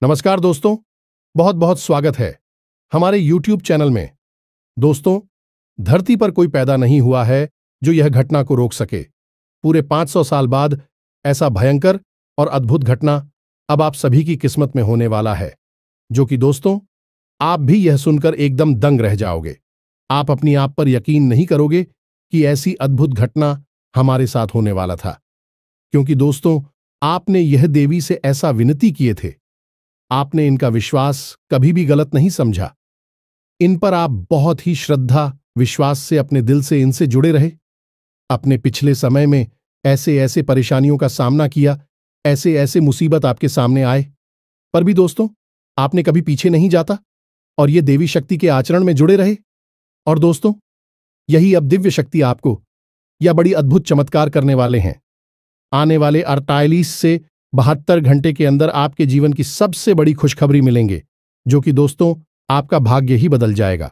नमस्कार दोस्तों, बहुत बहुत स्वागत है हमारे YouTube चैनल में। दोस्तों, धरती पर कोई पैदा नहीं हुआ है जो यह घटना को रोक सके। पूरे 500 साल बाद ऐसा भयंकर और अद्भुत घटना अब आप सभी की किस्मत में होने वाला है, जो कि दोस्तों आप भी यह सुनकर एकदम दंग रह जाओगे। आप अपनी आप पर यकीन नहीं करोगे कि ऐसी अद्भुत घटना हमारे साथ होने वाला था, क्योंकि दोस्तों आपने यह देवी से ऐसा विनती किए थे। आपने इनका विश्वास कभी भी गलत नहीं समझा। इन पर आप बहुत ही श्रद्धा विश्वास से अपने दिल से इनसे जुड़े रहे। अपने पिछले समय में ऐसे ऐसे परेशानियों का सामना किया, ऐसे ऐसे मुसीबत आपके सामने आए, पर भी दोस्तों आपने कभी पीछे नहीं जाता और ये देवी शक्ति के आचरण में जुड़े रहे। और दोस्तों यही अब दिव्य शक्ति आपको यह बड़ी अद्भुत चमत्कार करने वाले हैं। आने वाले 48 से 72 घंटे के अंदर आपके जीवन की सबसे बड़ी खुशखबरी मिलेंगे, जो कि दोस्तों आपका भाग्य ही बदल जाएगा।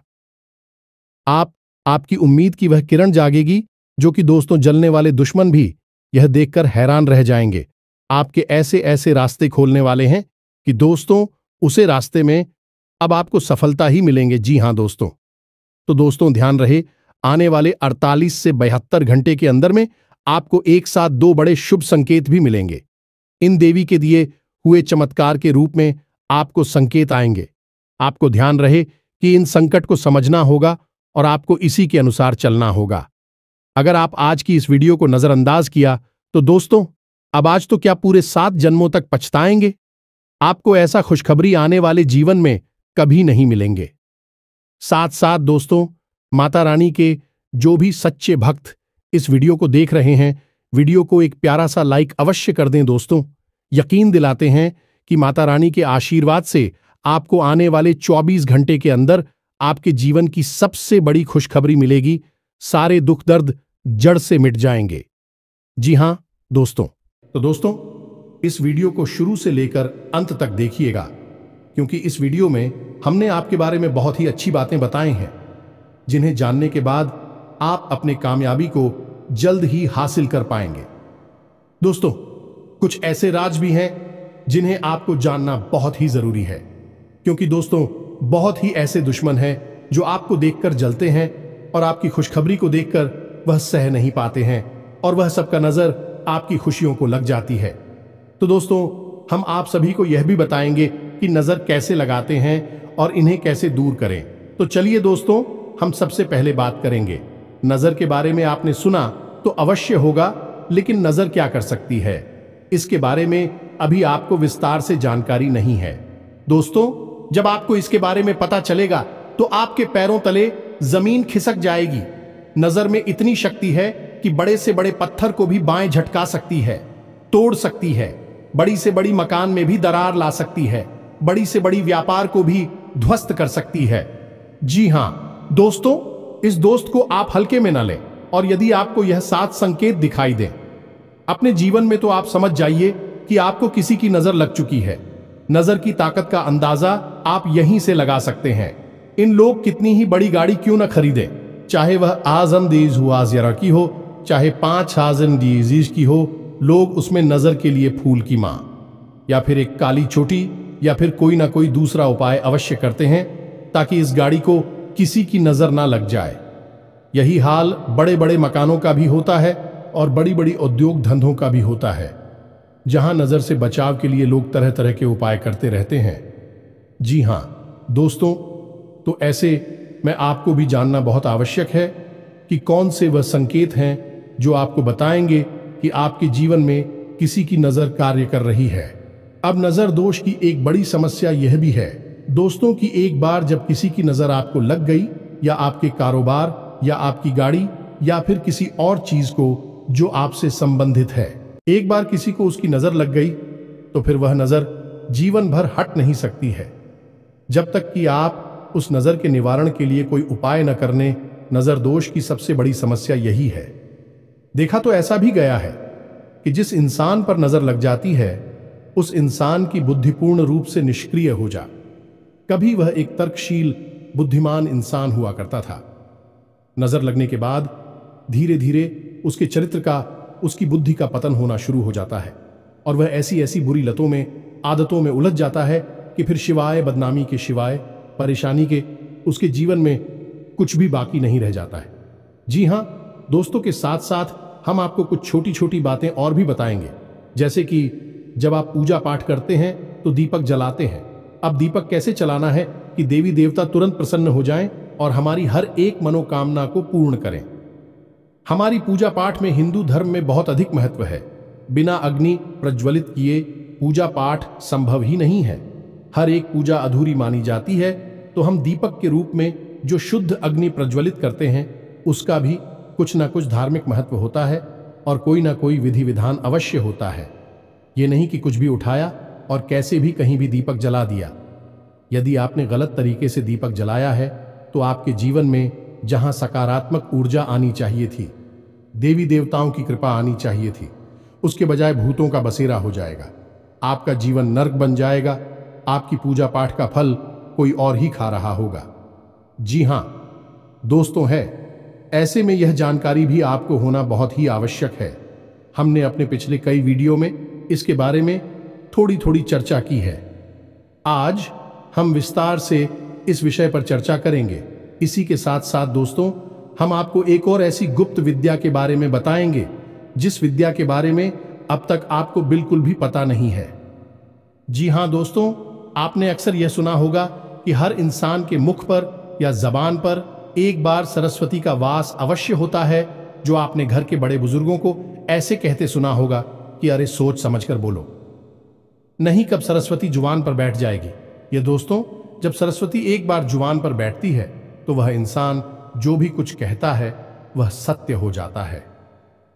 आपकी उम्मीद की वह किरण जागेगी, जो कि दोस्तों जलने वाले दुश्मन भी यह देखकर हैरान रह जाएंगे। आपके ऐसे ऐसे रास्ते खोलने वाले हैं कि दोस्तों उसे रास्ते में अब आपको सफलता ही मिलेंगे। जी हां दोस्तों, तो दोस्तों ध्यान रहे, आने वाले 48 से 72 घंटे के अंदर में आपको एक साथ 2 बड़े शुभ संकेत भी मिलेंगे। इन देवी के दिए हुए चमत्कार के रूप में आपको संकेत आएंगे। आपको ध्यान रहे कि इन संकट को समझना होगा और आपको इसी के अनुसार चलना होगा। अगर आप आज की इस वीडियो को नजरअंदाज किया तो दोस्तों अब आज तो क्या पूरे 7 जन्मों तक पछताएंगे। आपको ऐसा खुशखबरी आने वाले जीवन में कभी नहीं मिलेंगे। साथ साथ दोस्तों माता रानी के जो भी सच्चे भक्त इस वीडियो को देख रहे हैं, वीडियो को एक प्यारा सा लाइक अवश्य कर दें। दोस्तों यकीन दिलाते हैं कि माता रानी के आशीर्वाद से आपको आने वाले 24 घंटे के अंदर आपके जीवन की सबसे बड़ी खुशखबरी मिलेगी। सारे दुख दर्द जड़ से मिट जाएंगे। जी हां दोस्तों, तो दोस्तों इस वीडियो को शुरू से लेकर अंत तक देखिएगा, क्योंकि इस वीडियो में हमने आपके बारे में बहुत ही अच्छी बातें बताई हैं, जिन्हें जानने के बाद आप अपने कामयाबी को जल्द ही हासिल कर पाएंगे। दोस्तों कुछ ऐसे राज भी हैं जिन्हें आपको जानना बहुत ही जरूरी है, क्योंकि दोस्तों बहुत ही ऐसे दुश्मन हैं जो आपको देखकर जलते हैं और आपकी खुशखबरी को देखकर वह सह नहीं पाते हैं और वह सबका नजर आपकी खुशियों को लग जाती है। तो दोस्तों हम आप सभी को यह भी बताएंगे कि नजर कैसे लगाते हैं और इन्हें कैसे दूर करें। तो चलिए दोस्तों हम सबसे पहले बात करेंगे नजर के बारे में। आपने सुना तो अवश्य होगा, लेकिन नजर क्या कर सकती है इसके बारे में अभी आपको विस्तार से जानकारी नहीं है। दोस्तों जब आपको इसके बारे में पता चलेगा तो आपके पैरों तले जमीन खिसक जाएगी। नजर में इतनी शक्ति है कि बड़े से बड़े पत्थर को भी बाएं झटका सकती है, तोड़ सकती है, बड़ी से बड़ी मकान में भी दरार ला सकती है, बड़ी से बड़ी व्यापार को भी ध्वस्त कर सकती है। जी हां दोस्तों, इस दोस्त को आप हल्के में न लें, और यदि आपको यह 7 संकेत दिखाई दें अपने जीवन में, तो आप समझ जाइए कि आपको किसी की नजर लग चुकी है। नजर की ताकत का अंदाजा आप यहीं से लगा सकते हैं। इन लोग कितनी ही बड़ी गाड़ी क्यों न खरीदे, चाहे वह आजम दीज हुआजरा की हो, चाहे 5000 दीजीज की हो, लोग उसमें नजर के लिए फूल की मां या फिर एक काली चोटी या फिर कोई ना कोई दूसरा उपाय अवश्य करते हैं, ताकि इस गाड़ी को किसी की नजर ना लग जाए। यही हाल बड़े बड़े मकानों का भी होता है और बड़ी बड़ी उद्योग धंधों का भी होता है, जहां नजर से बचाव के लिए लोग तरह तरह के उपाय करते रहते हैं। जी हां दोस्तों, तो ऐसे में आपको भी जानना बहुत आवश्यक है कि कौन से वह संकेत हैं जो आपको बताएंगे कि आपके जीवन में किसी की नजर कार्य कर रही है। अब नजर दोष की एक बड़ी समस्या यह भी है दोस्तों कि एक बार जब किसी की नजर आपको लग गई, या आपके कारोबार या आपकी गाड़ी या फिर किसी और चीज को जो आपसे संबंधित है, एक बार किसी को उसकी नजर लग गई तो फिर वह नजर जीवन भर हट नहीं सकती है, जब तक कि आप उस नजर के निवारण के लिए कोई उपाय न करने। नजर दोष की सबसे बड़ी समस्या यही है। देखा तो ऐसा भी गया है कि जिस इंसान पर नजर लग जाती है उस इंसान की बुद्धि पूर्ण रूप से निष्क्रिय हो जा। कभी वह एक तर्कशील बुद्धिमान इंसान हुआ करता था। नजर लगने के बाद धीरे धीरे उसके चरित्र का, उसकी बुद्धि का पतन होना शुरू हो जाता है और वह ऐसी ऐसी बुरी लतों में, आदतों में उलझ जाता है कि फिर शिवाय बदनामी के शिवाय परेशानी के उसके जीवन में कुछ भी बाकी नहीं रह जाता है। जी हाँ दोस्तों, के साथ साथ हम आपको कुछ छोटी छोटी बातें और भी बताएंगे, जैसे कि जब आप पूजा पाठ करते हैं तो दीपक जलाते हैं। अब दीपक कैसे चलाना है कि देवी देवता तुरंत प्रसन्न हो जाएं और हमारी हर एक मनोकामना को पूर्ण करें। हमारी पूजा पाठ में हिंदू धर्म में बहुत अधिक महत्व है। बिना अग्नि प्रज्वलित किए पूजा पाठ संभव ही नहीं है। हर एक पूजा अधूरी मानी जाती है, तो हम दीपक के रूप में जो शुद्ध अग्नि प्रज्वलित करते हैं उसका भी कुछ ना कुछ धार्मिक महत्व होता है और कोई ना कोई विधि विधान अवश्य होता है। ये नहीं कि कुछ भी उठाया और कैसे भी कहीं भी दीपक जला दिया। यदि आपने गलत तरीके से दीपक जलाया है तो आपके जीवन में जहां सकारात्मक ऊर्जा आनी चाहिए थी, देवी देवताओं की कृपा आनी चाहिए थी, उसके बजाय भूतों का बसेरा हो जाएगा। आपका जीवन नर्क बन जाएगा। आपकी पूजा पाठ का फल कोई और ही खा रहा होगा। जी हां दोस्तों, ऐसे में यह जानकारी भी आपको होना बहुत ही आवश्यक है। हमने अपने पिछले कई वीडियो में इसके बारे में थोड़ी थोड़ी चर्चा की है। आज हम विस्तार से इस विषय पर चर्चा करेंगे। इसी के साथ साथ दोस्तों, हम आपको एक और ऐसी गुप्त विद्या के बारे में बताएंगे जिस विद्या के बारे में अब तक आपको बिल्कुल भी पता नहीं है। जी हां दोस्तों, आपने अक्सर यह सुना होगा कि हर इंसान के मुख पर या जबान पर एक बार सरस्वती का वास अवश्य होता है, जो आपने घर के बड़े बुजुर्गों को ऐसे कहते सुना होगा कि अरे सोच समझकर बोलो, नहीं कब सरस्वती जुबान पर बैठ जाएगी। ये दोस्तों, जब सरस्वती एक बार जुबान पर बैठती है तो वह इंसान जो भी कुछ कहता है वह सत्य हो जाता है।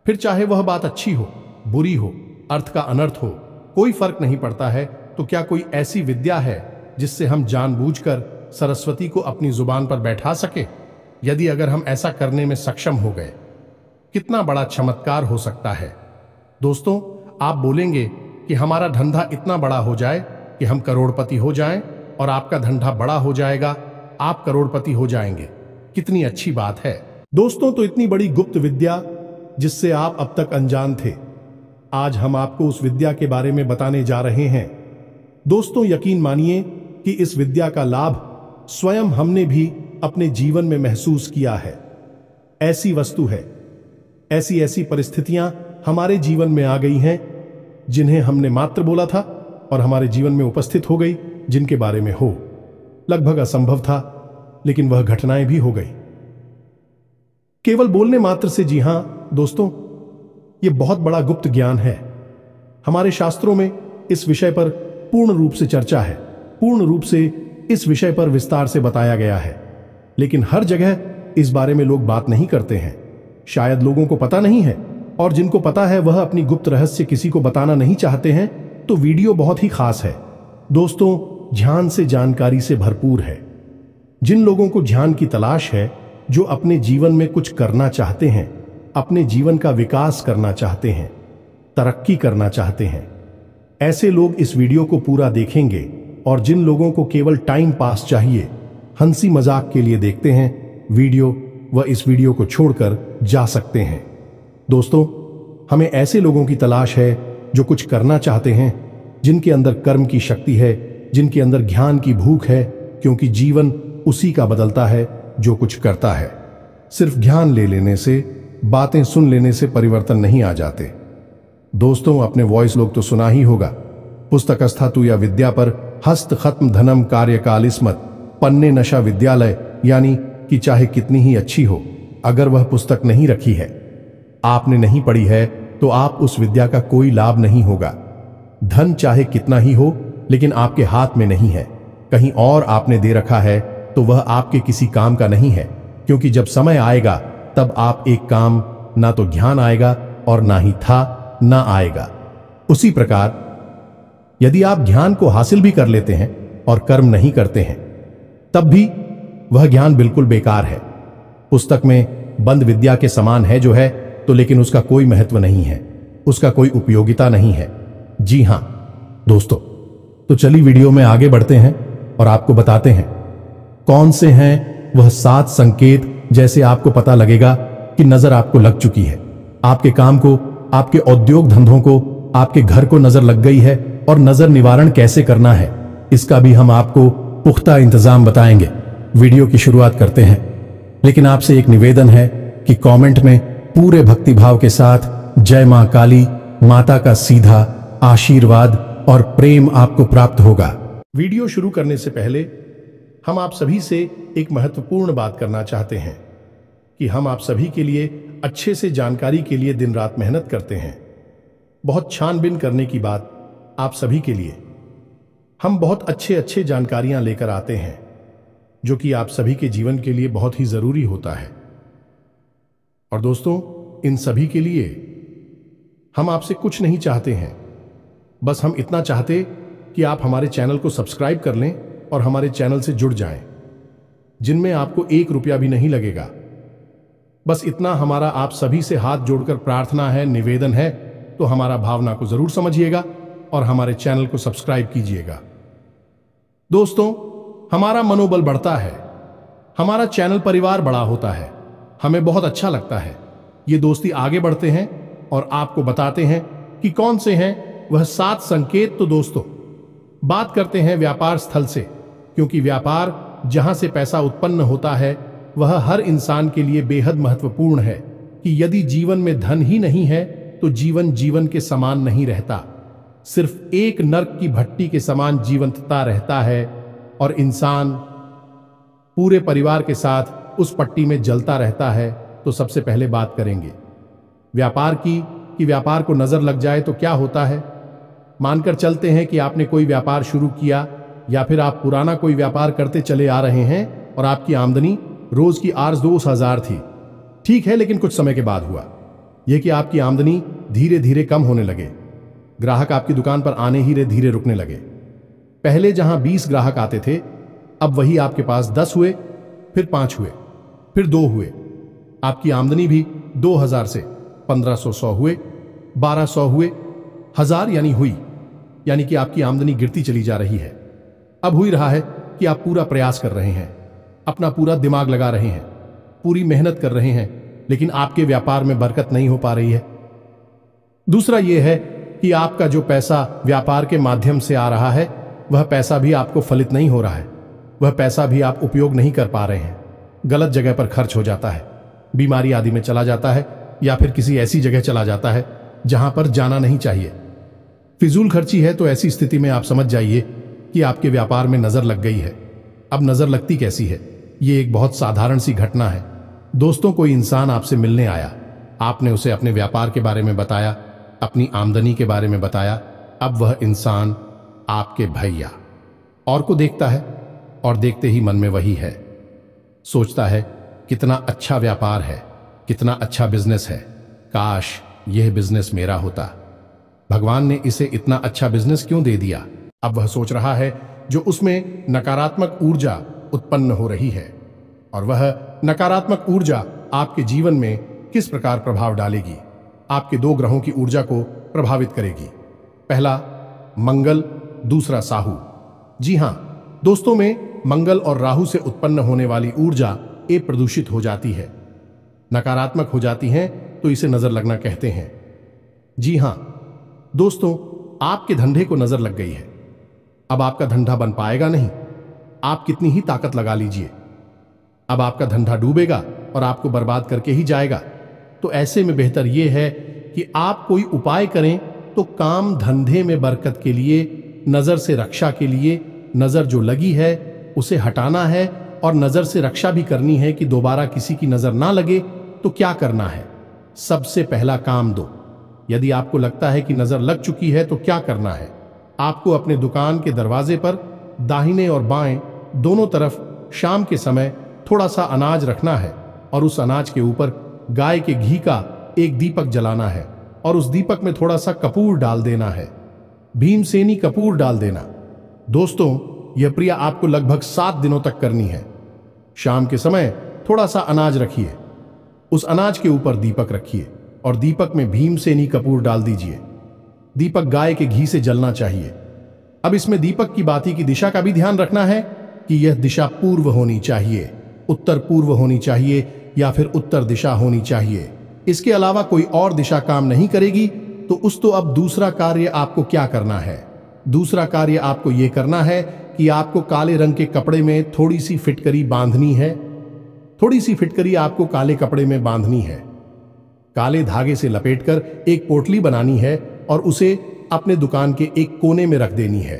फिर चाहे वह बात अच्छी हो, बुरी हो, अर्थ का अनर्थ हो, कोई फर्क नहीं पड़ता है। तो क्या कोई ऐसी विद्या है जिससे हम जानबूझकर सरस्वती को अपनी जुबान पर बैठा सके? यदि अगर हम ऐसा करने में सक्षम हो गए, कितना बड़ा चमत्कार हो सकता है। दोस्तों, आप बोलेंगे कि हमारा धंधा इतना बड़ा हो जाए कि हम करोड़पति हो जाएं और आपका धंधा बड़ा हो जाएगा, आप करोड़पति हो जाएंगे। कितनी अच्छी बात है दोस्तों। तो इतनी बड़ी गुप्त विद्या जिससे आप अब तक अनजान थे, आज हम आपको उस विद्या के बारे में बताने जा रहे हैं। दोस्तों, यकीन मानिए कि इस विद्या का लाभ स्वयं हमने भी अपने जीवन में महसूस किया है। ऐसी वस्तु है, ऐसी ऐसी परिस्थितियां हमारे जीवन में आ गई हैं जिन्हें हमने मात्र बोला था और हमारे जीवन में उपस्थित हो गई, जिनके बारे में हो लगभग असंभव था, लेकिन वह घटनाएं भी हो गई केवल बोलने मात्र से। जी हां दोस्तों, यह बहुत बड़ा गुप्त ज्ञान है। हमारे शास्त्रों में इस विषय पर पूर्ण रूप से चर्चा है, पूर्ण रूप से इस विषय पर विस्तार से बताया गया है, लेकिन हर जगह इस बारे में लोग बात नहीं करते हैं। शायद लोगों को पता नहीं है, और जिनको पता है वह अपनी गुप्त रहस्य किसी को बताना नहीं चाहते हैं। तो वीडियो बहुत ही खास है दोस्तों, ध्यान से जानकारी से भरपूर है। जिन लोगों को ध्यान की तलाश है, जो अपने जीवन में कुछ करना चाहते हैं, अपने जीवन का विकास करना चाहते हैं, तरक्की करना चाहते हैं, ऐसे लोग इस वीडियो को पूरा देखेंगे। और जिन लोगों को केवल टाइम पास चाहिए, हंसी मजाक के लिए देखते हैं वीडियो, वह इस वीडियो को छोड़कर जा सकते हैं। दोस्तों, हमें ऐसे लोगों की तलाश है जो कुछ करना चाहते हैं, जिनके अंदर कर्म की शक्ति है, जिनके अंदर ज्ञान की भूख है, क्योंकि जीवन उसी का बदलता है जो कुछ करता है। सिर्फ ज्ञान ले लेने से, बातें सुन लेने से परिवर्तन नहीं आ जाते। दोस्तों, अपने वॉइस लोग तो सुना ही होगा, पुस्तकस्थातु या विद्या पर हस्त खत्म धनम कार्यकाल स्मत पन्ने नशा विद्यालय, यानी कि चाहे कितनी ही अच्छी हो, अगर वह पुस्तक नहीं रखी है, आपने नहीं पढ़ी है, तो आप उस विद्या का कोई लाभ नहीं होगा। धन चाहे कितना ही हो, लेकिन आपके हाथ में नहीं है, कहीं और आपने दे रखा है, तो वह आपके किसी काम का नहीं है। क्योंकि जब समय आएगा तब आप एक काम, ना तो ज्ञान आएगा और ना ही था ना आएगा। उसी प्रकार यदि आप ज्ञान को हासिल भी कर लेते हैं और कर्म नहीं करते हैं, तब भी वह ज्ञान बिल्कुल बेकार है। पुस्तक में बंद विद्या के समान है जो है, तो लेकिन उसका कोई महत्व नहीं है, उसका कोई उपयोगिता नहीं है। जी हां दोस्तों, तो चलिए वीडियो में आगे बढ़ते हैं और आपको बताते हैं कौन से हैं वह 7 संकेत, जैसे आपको पता लगेगा कि नजर आपको लग चुकी है, आपके काम को, आपके औद्योग धंधों को, आपके घर को नजर लग गई है, और नजर निवारण कैसे करना है इसका भी हम आपको पुख्ता इंतजाम बताएंगे। वीडियो की शुरुआत करते हैं, लेकिन आपसे एक निवेदन है कि कमेंट में पूरे भक्तिभाव के साथ जय मां काली माता का सीधा आशीर्वाद और प्रेम आपको प्राप्त होगा। वीडियो शुरू करने से पहले हम आप सभी से एक महत्वपूर्ण बात करना चाहते हैं कि हम आप सभी के लिए अच्छे से जानकारी के लिए दिन रात मेहनत करते हैं। बहुत छानबीन करने की बात आप सभी के लिए हम बहुत अच्छे जानकारियां लेकर आते हैं, जो कि आप सभी के जीवन के लिए बहुत ही जरूरी होता है। और दोस्तों, इन सभी के लिए हम आपसे कुछ नहीं चाहते हैं, बस हम इतना चाहते कि आप हमारे चैनल को सब्सक्राइब कर लें और हमारे चैनल से जुड़ जाएं, जिनमें आपको 1 रुपया भी नहीं लगेगा। बस इतना हमारा आप सभी से हाथ जोड़कर प्रार्थना है, निवेदन है। तो हमारा भावना को जरूर समझिएगा और हमारे चैनल को सब्सक्राइब कीजिएगा। दोस्तों, हमारा मनोबल बढ़ता है, हमारा चैनल परिवार बड़ा होता है, हमें बहुत अच्छा लगता है। ये दोस्ती आगे बढ़ते हैं और आपको बताते हैं कि कौन से हैं वह 7 संकेत। तो दोस्तों, बात करते हैं व्यापार स्थल से, क्योंकि व्यापार जहां से पैसा उत्पन्न होता है वह हर इंसान के लिए बेहद महत्वपूर्ण है कि यदि जीवन में धन ही नहीं है तो जीवन के समान नहीं रहता। सिर्फ एक नर्क की भट्टी के समान जीवंतता रहता है और इंसान पूरे परिवार के साथ उस पट्टी में जलता रहता है। तो सबसे पहले बात करेंगे व्यापार की, कि व्यापार को नजर लग जाए तो क्या होता है। मानकर चलते हैं कि आपने कोई व्यापार शुरू किया या फिर आप पुराना कोई व्यापार करते चले आ रहे हैं और आपकी आमदनी रोज की 8-10,000 थी। ठीक है, लेकिन कुछ समय के बाद हुआ यह कि आपकी आमदनी धीरे धीरे कम होने लगे। ग्राहक आपकी दुकान पर आने ही धीरे रुकने लगे। पहले जहां 20 ग्राहक आते थे, अब वही आपके पास 10 हुए, फिर 5 हुए, फिर 2 हुए। आपकी आमदनी भी 2000 से 1500 हुए, 1200 हुए, 1000 यानी कि आपकी आमदनी गिरती चली जा रही है। अब हुई रहा है कि आप पूरा प्रयास कर रहे हैं, अपना पूरा दिमाग लगा रहे हैं, पूरी मेहनत कर रहे हैं, लेकिन आपके व्यापार में बरकत नहीं हो पा रही है। दूसरा यह है कि आपका जो पैसा व्यापार के माध्यम से आ रहा है वह पैसा भी आपको फलित नहीं हो रहा है। वह पैसा भी आप उपयोग नहीं कर पा रहे हैं, गलत जगह पर खर्च हो जाता है, बीमारी आदि में चला जाता है या फिर किसी ऐसी जगह चला जाता है जहां पर जाना नहीं चाहिए। फिजूल खर्ची है। तो ऐसी स्थिति में आप समझ जाइए कि आपके व्यापार में नजर लग गई है। अब नजर लगती कैसी है? ये एक बहुत साधारण सी घटना है। दोस्तों, कोई इंसान आपसे मिलने आया, आपने उसे अपने व्यापार के बारे में बताया, अपनी आमदनी के बारे में बताया। अब वह इंसान आपके भैया और को देखता है और देखते ही मन में वही है, सोचता है कितना अच्छा व्यापार है, कितना अच्छा बिजनेस है, काश यह बिजनेस मेरा होता। भगवान ने इसे इतना अच्छा बिजनेस क्यों दे दिया? अब वह सोच रहा है जो उसमें नकारात्मक ऊर्जा उत्पन्न हो रही है, और वह नकारात्मक ऊर्जा आपके जीवन में किस प्रकार प्रभाव डालेगी। आपके 2 ग्रहों की ऊर्जा को प्रभावित करेगी। पहला मंगल, दूसरा साहू। जी हां दोस्तों, में मंगल और राहु से उत्पन्न होने वाली ऊर्जा प्रदूषित हो जाती है, नकारात्मक हो जाती है, तो इसे नजर लगना कहते हैं। जी हां दोस्तों, आपके धंधे को नजर लग गई है। अब आपका धंधा बन पाएगा नहीं, आप कितनी ही ताकत लगा लीजिए। अब आपका धंधा डूबेगा और आपको बर्बाद करके ही जाएगा। तो ऐसे में बेहतर यह है कि आप कोई उपाय करें। तो काम धंधे में बरकत के लिए, नजर से रक्षा के लिए, नजर जो लगी है उसे हटाना है और नजर से रक्षा भी करनी है कि दोबारा किसी की नजर ना लगे। तो क्या करना है? सबसे पहला काम दो। यदि आपको लगता है कि नजर लग चुकी है तो क्या करना है? आपको अपने दुकान के दरवाजे पर दाहिने और बाएं दोनों तरफ शाम के समय थोड़ा सा अनाज रखना है और उस अनाज के ऊपर गाय के घी का एक दीपक जलाना है और उस दीपक में थोड़ा सा कपूर डाल देना है, भीमसेनी कपूर डाल देना। दोस्तों, यह क्रिया आपको लगभग 7 दिनों तक करनी है। शाम के समय थोड़ा सा अनाज रखिए, उस अनाज के ऊपर दीपक रखिए और दीपक में भीमसेनी कपूर डाल दीजिए। दीपक गाय के घी से जलना चाहिए। अब इसमें दीपक की बाती की दिशा का भी ध्यान रखना है कि यह दिशा पूर्व होनी चाहिए, उत्तर पूर्व होनी चाहिए या फिर उत्तर दिशा होनी चाहिए। इसके अलावा कोई और दिशा काम नहीं करेगी। तो अब दूसरा कार्य आपको क्या करना है? दूसरा कार्य आपको यह करना है कि आपको काले रंग के कपड़े में थोड़ी सी फिटकरी बांधनी है। थोड़ी सी फिटकरी आपको काले कपड़े में बांधनी है, काले धागे से लपेटकर एक पोटली बनानी है और उसे अपने दुकान के एक कोने में रख देनी है।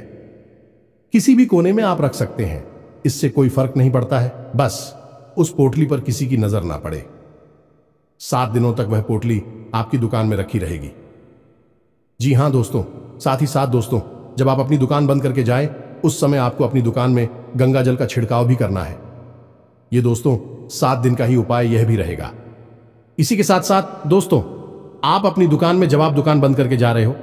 किसी भी कोने में आप रख सकते हैं, इससे कोई फर्क नहीं पड़ता है, बस उस पोटली पर किसी की नजर ना पड़े। 7 दिनों तक वह पोटली आपकी दुकान में रखी रहेगी। जी हां दोस्तों, साथ ही साथ दोस्तों, जब आप अपनी दुकान बंद करके जाएं, उस समय आपको अपनी दुकान में गंगा जल का छिड़काव भी करना है। ये दोस्तों 7 दिन का ही उपाय यह भी रहेगा। इसी के साथ साथ दोस्तों, आप अपनी दुकान में, जब आप दुकान बंद करके जा रहे हो,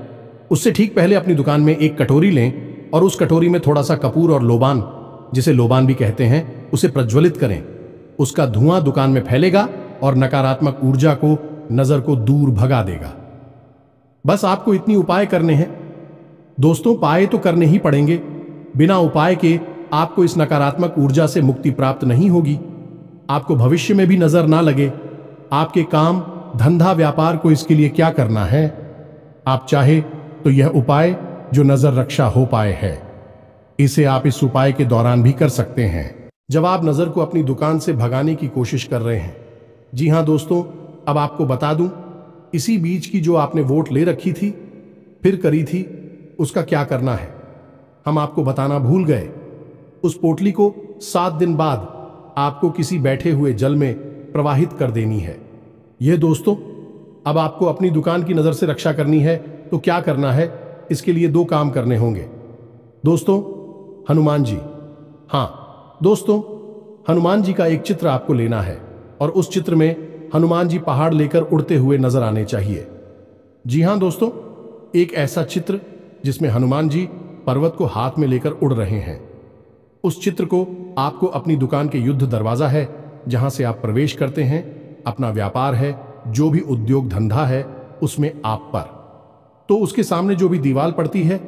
उससे ठीक पहले अपनी दुकान में एक कटोरी लें और उस कटोरी में थोड़ा सा कपूर और लोबान, जिसे लोबान भी कहते हैं, उसे प्रज्वलित करें। उसका धुआं दुकान में फैलेगा और नकारात्मक ऊर्जा को, नजर को दूर भगा देगा। बस आपको इतनी उपाय करने हैं दोस्तों। उपाय तो करने ही पड़ेंगे, बिना उपाय के आपको इस नकारात्मक ऊर्जा से मुक्ति प्राप्त नहीं होगी। आपको भविष्य में भी नजर ना लगे। आपके काम, धंधा, व्यापार को इसके लिए क्या करना है, आप चाहे तो यह उपाय जो नजर रक्षा हो पाए है, इसे आप इस उपाय के दौरान भी कर सकते हैं जब आप नजर को अपनी दुकान से भगाने की कोशिश कर रहे हैं। जी हां दोस्तों, अब आपको बता दूं, इसी बीच की जो आपने वोट ले रखी थी, फिर करी थी, उसका क्या करना है हम आपको बताना भूल गए। उस पोटली को 7 दिन बाद आपको किसी बैठे हुए जल में प्रवाहित कर देनी है। यह दोस्तों, अब आपको अपनी दुकान की नजर से रक्षा करनी है, तो क्या करना है, इसके लिए 2 काम करने होंगे दोस्तों। हनुमान जी, हां दोस्तों, हनुमान जी का एक चित्र आपको लेना है और उस चित्र में हनुमान जी पहाड़ लेकर उड़ते हुए नजर आने चाहिए। जी हां दोस्तों, एक ऐसा चित्र जिसमें हनुमान जी पर्वत को हाथ में लेकर उड़ रहे हैं। उस चित्र को आपको अपनी दुकान के युद्ध दरवाजा है, जहां से आप प्रवेश करते हैं, अपना व्यापार है, जो भी उद्योग धंधा है, उसमें आप पर, तो उसके सामने जो भी दीवार पड़ती है,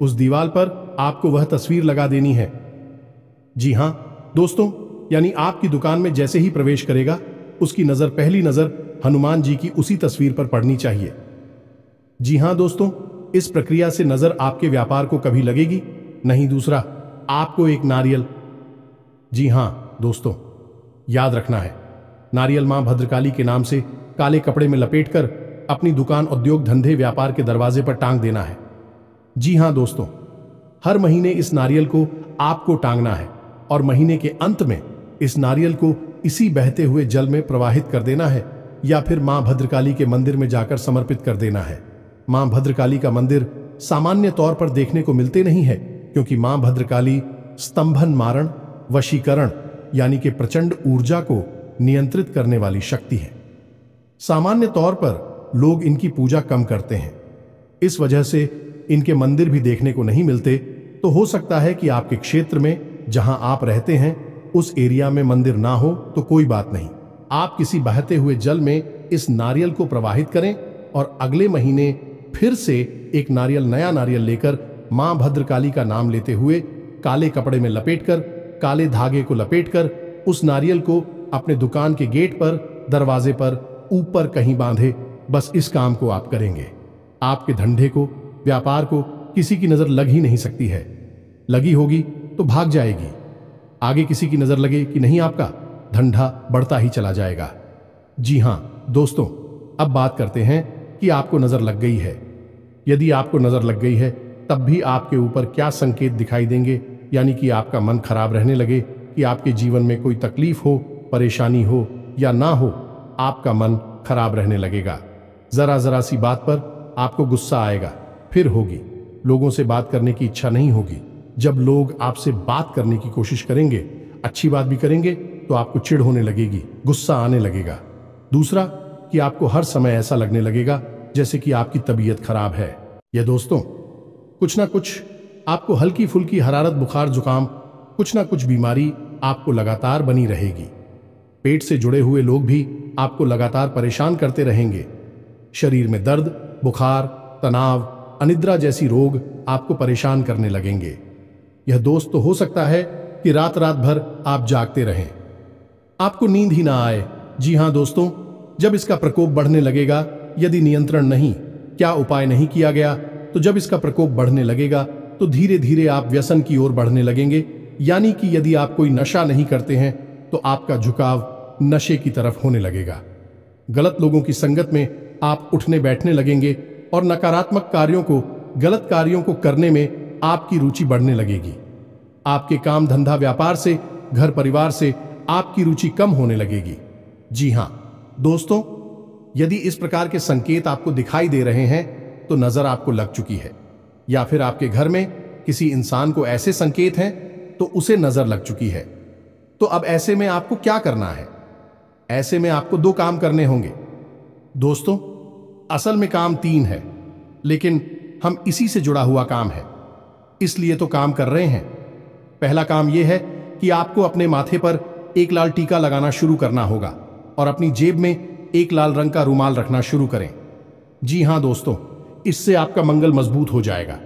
उस दीवार पर आपको वह तस्वीर लगा देनी है। जी हां दोस्तों, यानी आपकी दुकान में जैसे ही प्रवेश करेगा, उसकी नजर, पहली नजर हनुमान जी की उसी तस्वीर पर पड़नी चाहिए। जी हां दोस्तों, इस प्रक्रिया से नजर आपके व्यापार को कभी लगेगी नहीं। दूसरा, आपको एक नारियल, जी हां दोस्तों, याद रखना है, नारियल मां भद्रकाली के नाम से काले कपड़े में लपेटकर अपनी दुकान, उद्योग धंधे, व्यापार के दरवाजे पर टांग देना है। जी हां दोस्तों, हर महीने इस नारियल को आपको टांगना है और महीने के अंत में इस नारियल को इसी बहते हुए जल में प्रवाहित कर देना है, या फिर मां भद्रकाली के मंदिर में जाकर समर्पित कर देना है। मां भद्रकाली का मंदिर सामान्य तौर पर देखने को मिलते नहीं है, क्योंकि मां भद्रकाली स्तंभन मारण, वशीकरण यानी कि प्रचंड ऊर्जा को नियंत्रित करने वाली शक्ति है। सामान्य तौर पर लोग इनकी पूजा कम करते हैं, इस वजह से इनके मंदिर भी देखने को नहीं मिलते। तो हो सकता है कि आपके क्षेत्र में जहां आप रहते हैं उस एरिया में मंदिर ना हो, तो कोई बात नहीं, आप किसी बहते हुए जल में इस नारियल को प्रवाहित करें और अगले महीने फिर से एक नारियल, नया नारियल लेकर मां भद्रकाली का नाम लेते हुए काले कपड़े में लपेटकर, काले धागे को लपेटकर उस नारियल को अपने दुकान के गेट पर, दरवाजे पर, ऊपर कहीं बांधे। बस इस काम को आप करेंगे, आपके धंधे को, व्यापार को किसी की नजर लग ही नहीं सकती है। लगी होगी तो भाग जाएगी। आगे किसी की नजर लगे कि नहीं, आपका धंधा बढ़ता ही चला जाएगा। जी हां दोस्तों, अब बात करते हैं कि आपको नजर लग गई है। यदि आपको नजर लग गई है, तब भी आपके ऊपर क्या संकेत दिखाई देंगे, यानी कि आपका मन खराब रहने लगे, कि आपके जीवन में कोई तकलीफ हो, परेशानी हो या ना हो, आपका मन खराब रहने लगेगा। जरा जरा सी बात पर आपको गुस्सा आएगा, फिर होगी लोगों से बात करने की इच्छा नहीं होगी। जब लोग आपसे बात करने की कोशिश करेंगे, अच्छी बात भी करेंगे, तो आपको चिढ़ होने लगेगी, गुस्सा आने लगेगा। दूसरा, कि आपको हर समय ऐसा लगने लगेगा जैसे कि आपकी तबीयत खराब है। यह दोस्तों, कुछ ना कुछ आपको हल्की फुल्की हरारत, बुखार, जुकाम, कुछ ना कुछ बीमारी आपको लगातार बनी रहेगी। पेट से जुड़े हुए लोग भी आपको लगातार परेशान करते रहेंगे। शरीर में दर्द, बुखार, तनाव, अनिद्रा जैसी रोग आपको परेशान करने लगेंगे। यह दोस्त तो हो सकता है कि रात रात भर आप जागते रहें, आपको नींद ही ना आए। जी हां दोस्तों, जब इसका प्रकोप बढ़ने लगेगा, यदि नियंत्रण नहीं, क्या उपाय नहीं किया गया, तो जब इसका प्रकोप बढ़ने लगेगा तो धीरे धीरे आप व्यसन की ओर बढ़ने लगेंगे। यानी कि यदि आप कोई नशा नहीं करते हैं तो आपका झुकाव नशे की तरफ होने लगेगा। गलत लोगों की संगत में आप उठने बैठने लगेंगे और नकारात्मक कार्यों को, गलत कार्यों को करने में आपकी रुचि बढ़ने लगेगी। आपके काम धंधा व्यापार से, घर परिवार से आपकी रुचि कम होने लगेगी। जी हां दोस्तों, यदि इस प्रकार के संकेत आपको दिखाई दे रहे हैं तो नजर आपको लग चुकी है, या फिर आपके घर में किसी इंसान को ऐसे संकेत हैं तो उसे नजर लग चुकी है। तो अब ऐसे में आपको क्या करना है? ऐसे में आपको 2 काम करने होंगे। दोस्तों, असल में काम 3 है, लेकिन हम इसी से जुड़ा हुआ काम है, इसलिए तो काम कर रहे हैं। पहला काम यह है कि आपको अपने माथे पर एक लाल टीका लगाना शुरू करना होगा और अपनी जेब में एक लाल रंग का रुमाल रखना शुरू करें। जी हां दोस्तों, इससे आपका मंगल मजबूत हो जाएगा,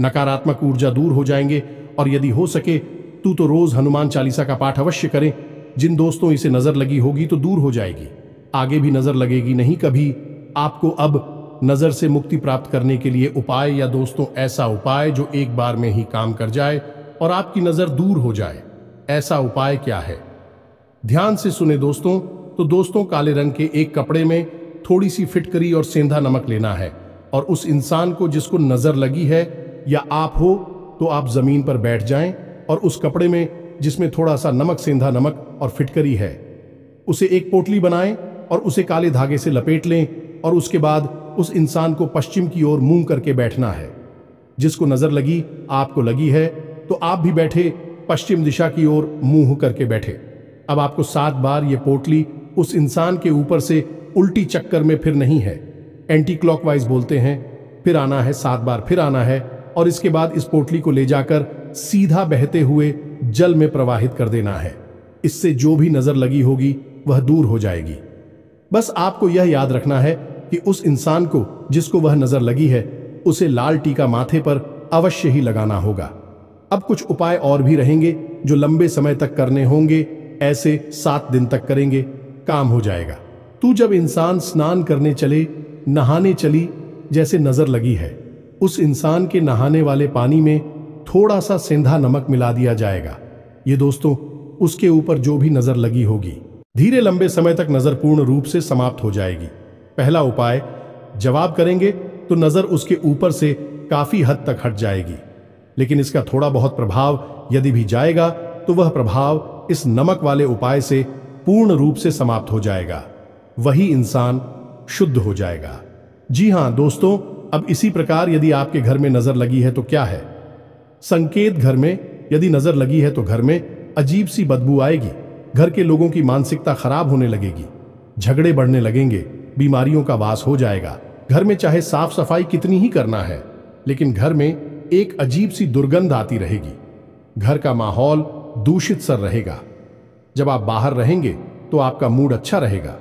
नकारात्मक ऊर्जा दूर हो जाएंगे। और यदि हो सके तो रोज हनुमान चालीसा का पाठ अवश्य करें। जिन दोस्तों इसे नजर लगी होगी तो दूर हो जाएगी, आगे भी नजर लगेगी नहीं कभी। आपको अब नजर से मुक्ति प्राप्त करने के लिए उपाय, या दोस्तों ऐसा उपाय जो एक बार में ही काम कर जाए और आपकी नजर दूर हो जाए, ऐसा उपाय क्या है? ध्यान से सुने दोस्तों। तो दोस्तों, काले रंग के एक कपड़े में थोड़ी सी फिटकरी और सेंधा नमक लेना है और उस इंसान को जिसको नजर लगी है, या आप हो तो आप जमीन पर बैठ जाएं और उस कपड़े में जिसमें थोड़ा सा नमक, सेंधा नमक और फिटकरी है, उसे एक पोटली बनाएं और उसे काले धागे से लपेट लें। और उसके बाद उस इंसान को पश्चिम की ओर मुंह करके बैठना है। जिसको नजर लगी, आपको लगी है, तो आप भी बैठे पश्चिम दिशा की ओर मुंह करके बैठे। अब आपको 7 बार ये पोटली उस इंसान के ऊपर से उल्टी चक्कर में फिर नहीं है, एंटी क्लॉकवाइज बोलते हैं, फिर आना है 7 बार, फिर आना है। और इसके बाद इस पोटली को ले जाकर सीधा बहते हुए जल में प्रवाहित कर देना है। इससे जो भी नजर लगी होगी वह दूर हो जाएगी। बस आपको यह याद रखना है कि उस इंसान को जिसको वह नजर लगी है, उसे लाल टीका माथे पर अवश्य ही लगाना होगा। अब कुछ उपाय और भी रहेंगे जो लंबे समय तक करने होंगे। ऐसे 7 दिन तक करेंगे, काम हो जाएगा। तू जब इंसान स्नान करने चले, नहाने चली, जैसे नजर लगी है, उस इंसान के नहाने वाले पानी में थोड़ा सा सेंधा नमक मिला दिया जाएगा। ये दोस्तों, उसके ऊपर जो भी नजर लगी होगी, धीरे लंबे समय तक नजर पूर्ण रूप से समाप्त हो जाएगी। पहला उपाय, जवाब करेंगे तो नजर उसके ऊपर से काफी हद तक हट जाएगी, लेकिन इसका थोड़ा बहुत प्रभाव यदि भी जाएगा तो वह प्रभाव इस नमक वाले उपाय से पूर्ण रूप से समाप्त हो जाएगा। वही इंसान शुद्ध हो जाएगा। जी हां दोस्तों, अब इसी प्रकार यदि आपके घर में नजर लगी है तो क्या है? संकेत, घर में यदि नजर लगी है तो घर में अजीब सी बदबू आएगी, घर के लोगों की मानसिकता खराब होने लगेगी, झगड़े बढ़ने लगेंगे, बीमारियों का वास हो जाएगा। घर में चाहे साफ सफाई कितनी ही करना है, लेकिन घर में एक अजीब सी दुर्गंध आती रहेगी। घर का माहौल दूषित सा रहेगा। जब आप बाहर रहेंगे तो आपका मूड अच्छा रहेगा,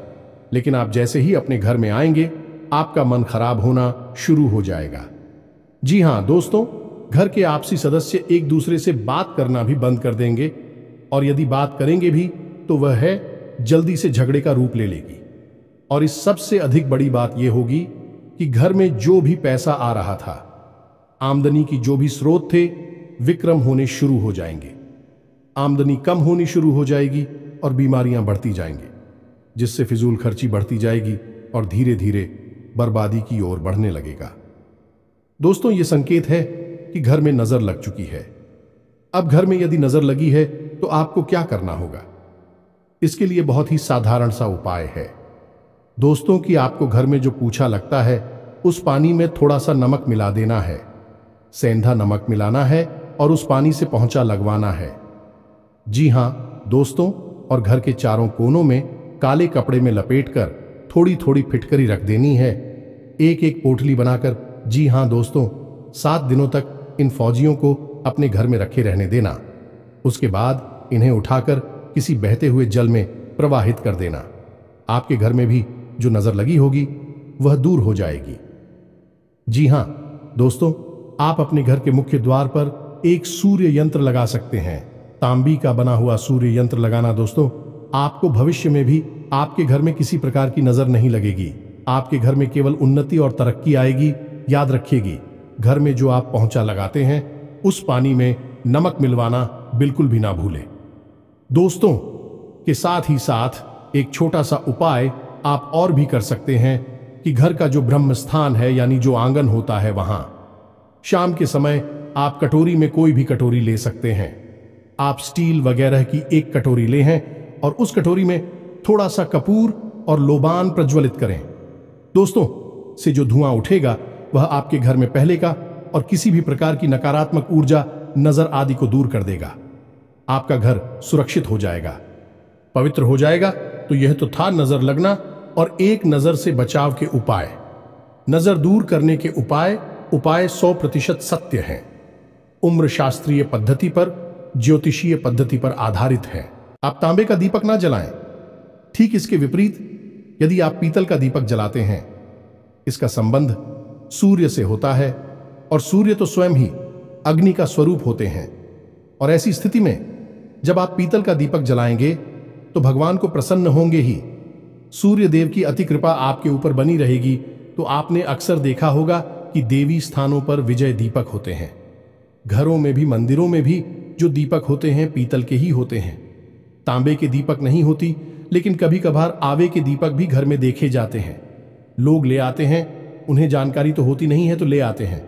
लेकिन आप जैसे ही अपने घर में आएंगे आपका मन खराब होना शुरू हो जाएगा। जी हां दोस्तों, घर के आपसी सदस्य एक दूसरे से बात करना भी बंद कर देंगे, और यदि बात करेंगे भी तो वह है जल्दी से झगड़े का रूप ले लेगी। और इस सबसे अधिक बड़ी बात यह होगी कि घर में जो भी पैसा आ रहा था, आमदनी की जो भी स्रोत थे, विक्रम होने शुरू हो जाएंगे। आमदनी कम होनी शुरू हो जाएगी और बीमारियां बढ़ती जाएंगी, जिससे फिजूल खर्ची बढ़ती जाएगी और धीरे धीरे बर्बादी की ओर बढ़ने लगेगा। दोस्तों, ये संकेत है कि घर में नजर लग चुकी है। अब घर में यदि नजर लगी है तो आपको क्या करना होगा? इसके लिए बहुत ही साधारण सा उपाय है दोस्तों, कि आपको घर में जो पूछा लगता है उस पानी में थोड़ा सा नमक मिला देना है, सेंधा नमक मिलाना है और उस पानी से पोंछा लगवाना है। जी हां दोस्तों, और घर के चारों कोनों में काले कपड़े में लपेटकर थोड़ी थोड़ी फिटकरी रख देनी है, एक एक पोटली बनाकर। जी हां दोस्तों, 7 दिनों तक इन फौजियों को अपने घर में रखे रहने देना। उसके बाद इन्हें उठाकर किसी बहते हुए जल में प्रवाहित कर देना। आपके घर में भी जो नजर लगी होगी वह दूर हो जाएगी। जी हां दोस्तों, आप अपने घर के मुख्य द्वार पर एक सूर्य यंत्र लगा सकते हैं। तांबी का बना हुआ सूर्य यंत्र लगाना दोस्तों, आपको भविष्य में भी आपके घर में किसी प्रकार की नजर नहीं लगेगी। आपके घर में केवल उन्नति और तरक्की आएगी। याद रखिएगी, घर में जो आप पोंछा लगाते हैं उस पानी में नमक मिलवाना बिल्कुल भी ना भूलें। दोस्तों के साथ ही साथ एक छोटा सा उपाय आप और भी कर सकते हैं कि घर का जो ब्रह्म स्थान है यानी जो आंगन होता है वहां शाम के समय आप कटोरी में कोई भी कटोरी ले सकते हैं। आप स्टील वगैरह की एक कटोरी ले हैं और उस कटोरी में थोड़ा सा कपूर और लोबान प्रज्वलित करें। दोस्तों से जो धुआं उठेगा वह आपके घर में पहले का और किसी भी प्रकार की नकारात्मक ऊर्जा, नजर आदि को दूर कर देगा। आपका घर सुरक्षित हो जाएगा, पवित्र हो जाएगा। तो यह तो था नजर लगना और एक नजर से बचाव के उपाय। नजर दूर करने के उपाय 100% सत्य हैं, उम्र शास्त्रीय पद्धति पर, ज्योतिषीय पद्धति पर आधारित है। आप तांबे का दीपक ना जलाएं। ठीक इसके विपरीत यदि आप पीतल का दीपक जलाते हैं, इसका संबंध सूर्य से होता है और सूर्य तो स्वयं ही अग्नि का स्वरूप होते हैं। और ऐसी स्थिति में जब आप पीतल का दीपक जलाएंगे तो भगवान को प्रसन्न होंगे ही। सूर्य देव की अति कृपा आपके ऊपर बनी रहेगी। तो आपने अक्सर देखा होगा कि देवी स्थानों पर विजय दीपक होते हैं। घरों में भी, मंदिरों में भी जो दीपक होते हैं पीतल के ही होते हैं, तांबे के दीपक नहीं होती। लेकिन कभी कभार आवे के दीपक भी घर में देखे जाते हैं। लोग ले आते हैं, उन्हें जानकारी तो होती नहीं है तो ले आते हैं।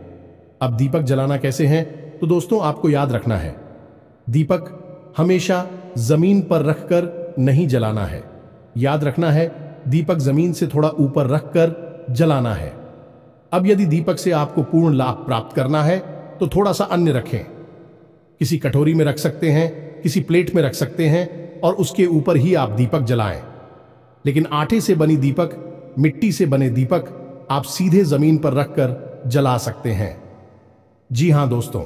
अब दीपक जलाना कैसे है, तो दोस्तों आपको याद रखना है, दीपक हमेशा जमीन पर रखकर नहीं जलाना है। याद रखना है, दीपक जमीन से थोड़ा ऊपर रखकर जलाना है। अब यदि दीपक से आपको पूर्ण लाभ प्राप्त करना है तो थोड़ा सा अन्य रखें। किसी कटोरी में रख सकते हैं, किसी प्लेट में रख सकते हैं और उसके ऊपर ही आप दीपक जलाएं। लेकिन आटे से बनी दीपक, मिट्टी से बने दीपक आप सीधे जमीन पर रखकर जला सकते हैं। जी हां दोस्तों,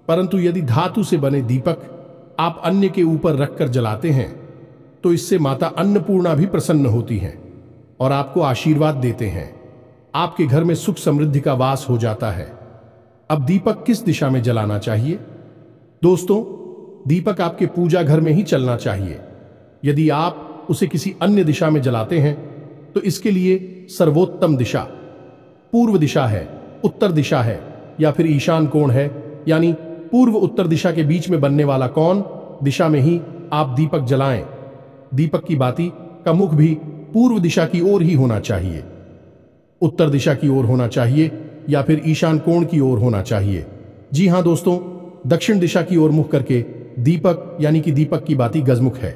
परंतु यदि धातु से बने दीपक आप अन्य के ऊपर रखकर जलाते हैं तो इससे माता अन्नपूर्णा भी प्रसन्न होती हैं और आपको आशीर्वाद देते हैं। आपके घर में सुख समृद्धि का वास हो जाता है। अब दीपक किस दिशा में जलाना चाहिए? दोस्तों, दीपक आपके पूजा घर में ही चलना चाहिए। यदि आप उसे किसी अन्य दिशा में जलाते हैं तो इसके लिए सर्वोत्तम दिशा पूर्व दिशा है, उत्तर दिशा है या फिर ईशान कोण है। यानी पूर्व उत्तर दिशा के बीच में बनने वाला कोण दिशा में ही आप दीपक जलाएं। दीपक की बाती का मुख भी पूर्व दिशा की ओर ही होना चाहिए, उत्तर दिशा की ओर होना चाहिए या फिर ईशान कोण की ओर होना चाहिए। जी हां दोस्तों, दक्षिण दिशा की ओर मुख करके दीपक यानी कि दीपक की बाती गजमुख है,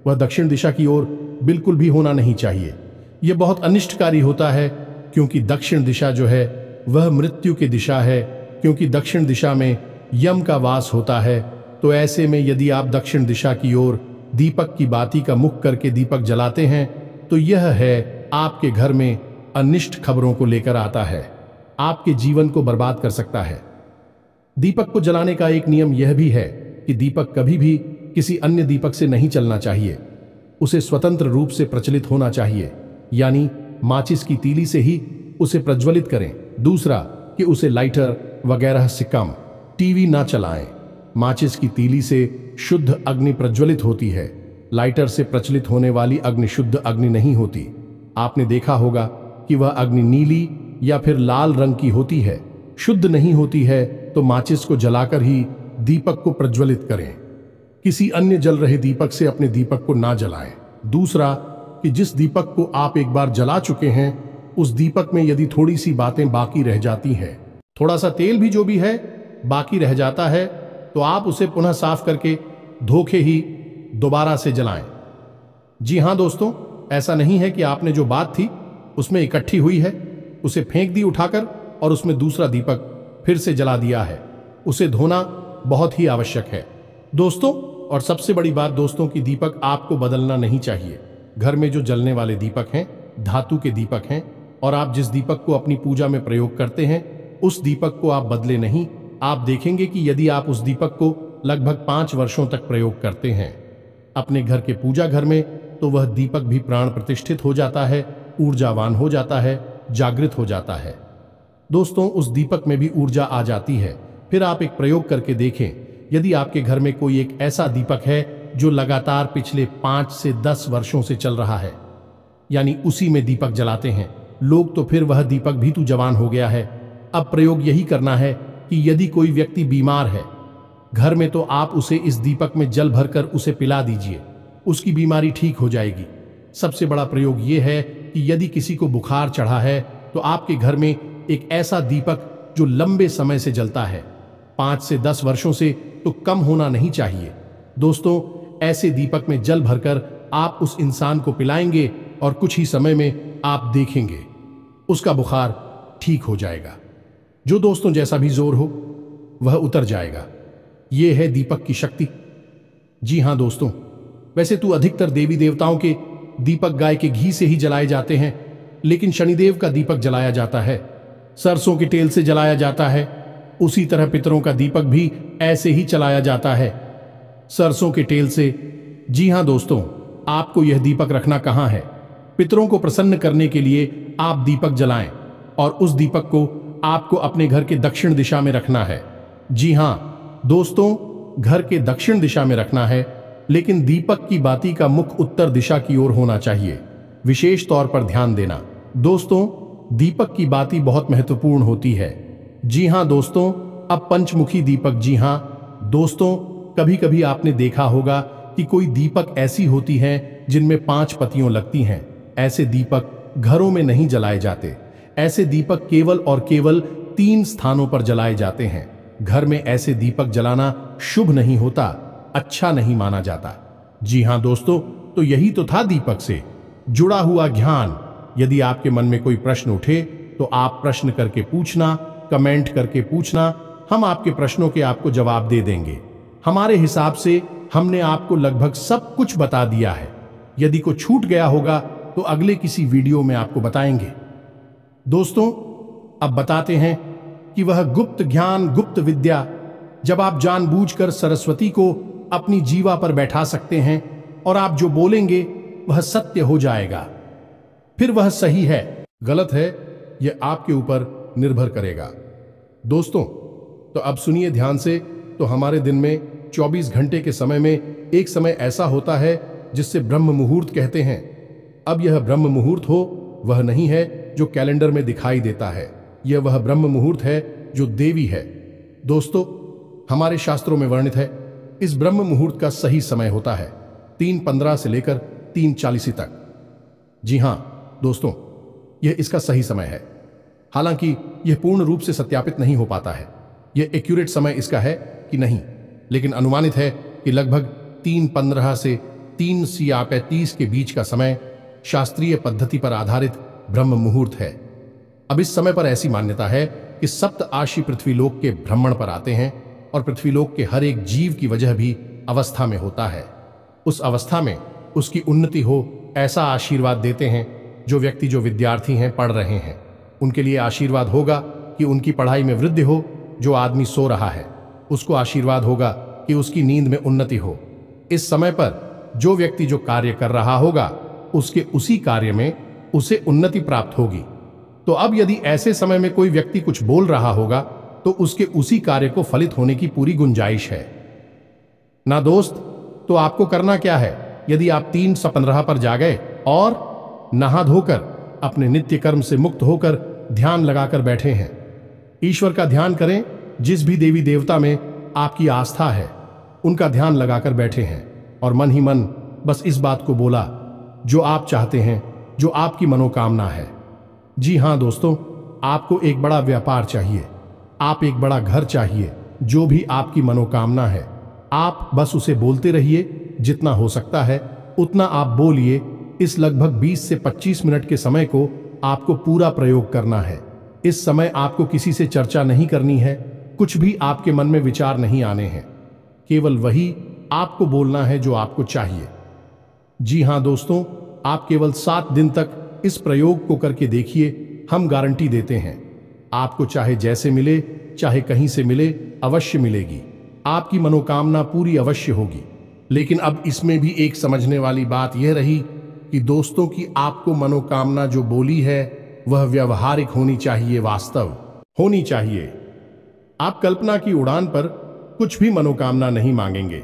वह दक्षिण दिशा की ओर बिल्कुल भी होना नहीं चाहिए। यह बहुत अनिष्टकारी होता है क्योंकि दक्षिण दिशा जो है वह मृत्यु की दिशा है, क्योंकि दक्षिण दिशा में यम का वास होता है। तो ऐसे में यदि आप दक्षिण दिशा की ओर दीपक की बाती का मुख करके दीपक जलाते हैं तो यह है आपके घर में अनिष्ट खबरों को लेकर आता है, आपके जीवन को बर्बाद कर सकता है। दीपक को जलाने का एक नियम यह भी है कि दीपक कभी भी किसी अन्य दीपक से नहीं चलना चाहिए, उसे स्वतंत्र रूप से प्रचलित होना चाहिए, यानी माचिस की तीली से ही उसे प्रज्वलित करें। दूसरा कि उसे लाइटर वगैरह से कम टीवी ना चलाएं। माचिस की तीली से शुद्ध अग्नि प्रज्वलित होती है, लाइटर से प्रचलित होने वाली अग्नि शुद्ध अग्नि नहीं होती। आपने देखा होगा कि वह अग्नि नीली या फिर लाल रंग की होती है, शुद्ध नहीं होती है। तो माचिस को जलाकर ही दीपक को प्रज्वलित करें, किसी अन्य जल रहे दीपक से अपने दीपक को ना जलाएं। दूसरा कि जिस दीपक को आप एक बार जला चुके हैं उस दीपक में यदि थोड़ी सी बातें बाकी रह जाती हैं, थोड़ा सा तेल भी जो भी है बाकी रह जाता है, तो आप उसे पुनः साफ करके धोखे ही दोबारा से जलाएं। जी हां दोस्तों, ऐसा नहीं है कि आपने जो बात थी उसमें इकट्ठी हुई है उसे फेंक दी उठाकर और उसमें दूसरा दीपक फिर से जला दिया है। उसे धोना बहुत ही आवश्यक है दोस्तों। और सबसे बड़ी बात दोस्तों की दीपक आपको बदलना नहीं चाहिए। घर में जो जलने वाले दीपक हैं धातु के दीपक हैं और आप जिस दीपक को अपनी पूजा में प्रयोग करते हैं उस दीपक को आप बदले नहीं। आप देखेंगे कि यदि आप उस दीपक को लगभग 5 वर्षों तक प्रयोग करते हैं अपने घर के पूजा घर में, तो वह दीपक भी प्राण प्रतिष्ठित हो जाता है, ऊर्जावान हो जाता है, जागृत हो जाता है। दोस्तों, उस दीपक में भी ऊर्जा आ जाती है। फिर आप एक प्रयोग करके देखें, यदि आपके घर में कोई एक ऐसा दीपक है जो लगातार पिछले 5 से 10 वर्षों से चल रहा है, यानी उसी में दीपक जलाते हैं लोग, तो फिर वह दीपक भी तो जवान हो गया है। अब प्रयोग यही करना है कि यदि कोई व्यक्ति बीमार है घर में, तो आप उसे इस दीपक में जल भरकर उसे पिला दीजिए, उसकी बीमारी ठीक हो जाएगी। सबसे बड़ा प्रयोग यह है कि यदि किसी को बुखार चढ़ा है तो आपके घर में एक ऐसा दीपक जो लंबे समय से जलता है, 5 से 10 वर्षों से तो कम होना नहीं चाहिए। दोस्तों, ऐसे दीपक में जल भरकर आप उस इंसान को पिलाएंगे और कुछ ही समय में आप देखेंगे उसका बुखार ठीक हो जाएगा। जो दोस्तों जैसा भी जोर हो वह उतर जाएगा। यह है दीपक की शक्ति। जी हां दोस्तों, वैसे तो अधिकतर देवी देवताओं के दीपक गाय के घी से ही जलाए जाते हैं, लेकिन शनिदेव का दीपक जलाया जाता है, सरसों के तेल से जलाया जाता है। उसी तरह पितरों का दीपक भी ऐसे ही चलाया जाता है, सरसों के तेल से। जी हां दोस्तों, आपको यह दीपक रखना कहां है? पितरों को प्रसन्न करने के लिए आप दीपक जलाएं और उस दीपक को आपको अपने घर के दक्षिण दिशा में रखना है। जी हां दोस्तों, घर के दक्षिण दिशा में रखना है, लेकिन दीपक की बाती का मुख उत्तर दिशा की ओर होना चाहिए। विशेष तौर पर ध्यान देना दोस्तों, दीपक की बाती बहुत महत्वपूर्ण होती है। जी हां दोस्तों, अब पंचमुखी दीपक। जी हां दोस्तों, कभी कभी आपने देखा होगा कि कोई दीपक ऐसी होती हैं जिनमें 5 पत्तियां लगती हैं। ऐसे दीपक घरों में नहीं जलाए जाते। ऐसे दीपक केवल और केवल 3 स्थानों पर जलाए जाते हैं। घर में ऐसे दीपक जलाना शुभ नहीं होता, अच्छा नहीं माना जाता। जी हां दोस्तों, तो यही तो था दीपक से जुड़ा हुआ ज्ञान। यदि आपके मन में कोई प्रश्न उठे तो आप प्रश्न करके पूछना, कमेंट करके पूछना, हम आपके प्रश्नों के आपको जवाब दे देंगे। हमारे हिसाब से हमने आपको लगभग सब कुछ बता दिया है। यदि कुछ छूट गया होगा तो अगले किसी वीडियो में आपको बताएंगे। दोस्तों, अब बताते हैं कि वह गुप्त ज्ञान, गुप्त विद्या, जब आप जानबूझकर सरस्वती को अपनी जीवा पर बैठा सकते हैं और आप जो बोलेंगे वह सत्य हो जाएगा। फिर वह सही है, गलत है, यह आपके ऊपर निर्भर करेगा। दोस्तों, तो अब सुनिए ध्यान से। तो हमारे दिन में 24 घंटे के समय में एक समय ऐसा होता है जिससे ब्रह्म मुहूर्त कहते हैं। अब यह ब्रह्म मुहूर्त हो वह नहीं है जो कैलेंडर में दिखाई देता है, यह वह ब्रह्म मुहूर्त है जो देवी है। दोस्तों, हमारे शास्त्रों में वर्णित है इस ब्रह्म मुहूर्त का सही समय होता है 3:15 से लेकर 3:40 तक। जी हां दोस्तों, यह इसका सही समय है। हालांकि यह पूर्ण रूप से सत्यापित नहीं हो पाता है यह एक्यूरेट समय इसका है कि नहीं, लेकिन अनुमानित है कि लगभग 3:15 से 3:35 के बीच का समय शास्त्रीय पद्धति पर आधारित ब्रह्म मुहूर्त है। अब इस समय पर ऐसी मान्यता है कि सप्त आशी पृथ्वीलोक के भ्रमण पर आते हैं और पृथ्वीलोक के हर एक जीव की वजह भी अवस्था में होता है। उस अवस्था में उसकी उन्नति हो ऐसा आशीर्वाद देते हैं। जो व्यक्ति, जो विद्यार्थी हैं, पढ़ रहे हैं, उनके लिए आशीर्वाद होगा कि उनकी पढ़ाई में वृद्धि हो। जो आदमी सो रहा है उसको आशीर्वाद होगा कि उसकी नींद में उन्नति हो। इस समय पर जो व्यक्ति जो कार्य कर रहा होगा उसके उसी कार्य में उसे उन्नति प्राप्त होगी। तो अब यदि ऐसे समय में कोई व्यक्ति कुछ बोल रहा होगा तो उसके उसी कार्य को फलित होने की पूरी गुंजाइश है ना दोस्त। तो आपको करना क्या है? यदि आप 3:15 पर जा गए और नहा धोकर अपने नित्य कर्म से मुक्त होकर ध्यान लगाकर बैठे हैं, ईश्वर का ध्यान करें। जिस भी देवी देवता में आपकी आस्था है उनका ध्यान लगाकर बैठे हैं और मन ही मन बस इस बात को बोला जो आप चाहते हैं, जो आपकी मनोकामना है। जी हां दोस्तों, आपको एक बड़ा व्यापार चाहिए, आप एक बड़ा घर चाहिए, जो भी आपकी मनोकामना है आप बस उसे बोलते रहिए। जितना हो सकता है उतना आप बोलिए। इस लगभग 20 से 25 मिनट के समय को आपको पूरा प्रयोग करना है। इस समय आपको किसी से चर्चा नहीं करनी है, कुछ भी आपके मन में विचार नहीं आने हैं, केवल वही आपको बोलना है जो आपको चाहिए। जी हां दोस्तों, आप केवल 7 दिन तक इस प्रयोग को करके देखिए। हम गारंटी देते हैं आपको चाहे जैसे मिले, चाहे कहीं से मिले, अवश्य मिलेगी। आपकी मनोकामना पूरी अवश्य होगी। लेकिन अब इसमें भी एक समझने वाली बात यह रही कि दोस्तों की आपको मनोकामना जो बोली है वह व्यवहारिक होनी चाहिए, वास्तव होनी चाहिए। आप कल्पना की उड़ान पर कुछ भी मनोकामना नहीं मांगेंगे।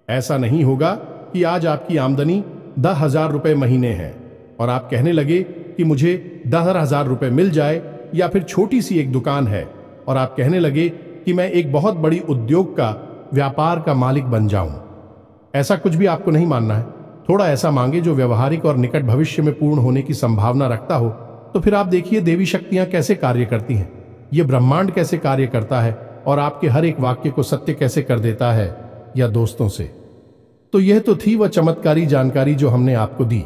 ऐसा नहीं होगा कि आज आपकी आमदनी 10,000 रुपए महीने है और आप कहने लगे कि मुझे 10,000 रुपए मिल जाए, या फिर छोटी सी एक दुकान है और आप कहने लगे कि मैं एक बहुत बड़ी उद्योग का, व्यापार का मालिक बन जाऊं। ऐसा कुछ भी आपको नहीं मानना है। थोड़ा ऐसा मांगे जो व्यवहारिक और निकट भविष्य में पूर्ण होने की संभावना रखता हो। तो फिर आप देखिए देवी शक्तियां कैसे कार्य करती हैं, ये ब्रह्मांड कैसे कार्य करता है और आपके हर एक वाक्य को सत्य कैसे कर देता है। या दोस्तों से तो यह तो थी वह चमत्कारी जानकारी जो हमने आपको दी।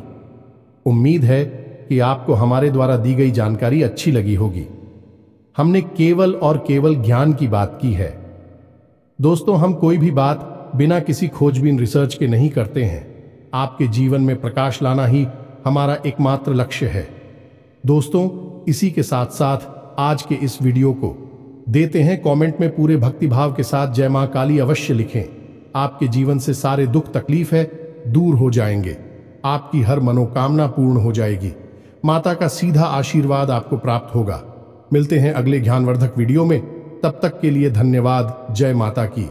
उम्मीद है कि आपको हमारे द्वारा दी गई जानकारी अच्छी लगी होगी। हमने केवल और केवल ज्ञान की बात की है। दोस्तों, हम कोई भी बात बिना किसी खोजबीन रिसर्च के नहीं करते हैं। आपके जीवन में प्रकाश लाना ही हमारा एकमात्र लक्ष्य है। दोस्तों, इसी के साथ साथ आज के इस वीडियो को देते हैं कमेंट में पूरे भक्तिभाव के साथ जय मां काली अवश्य लिखें। आपके जीवन से सारे दुख तकलीफ है दूर हो जाएंगे। आपकी हर मनोकामना पूर्ण हो जाएगी। माता का सीधा आशीर्वाद आपको प्राप्त होगा। मिलते हैं अगले ज्ञानवर्धक वीडियो में। तब तक के लिए धन्यवाद। जय माता की।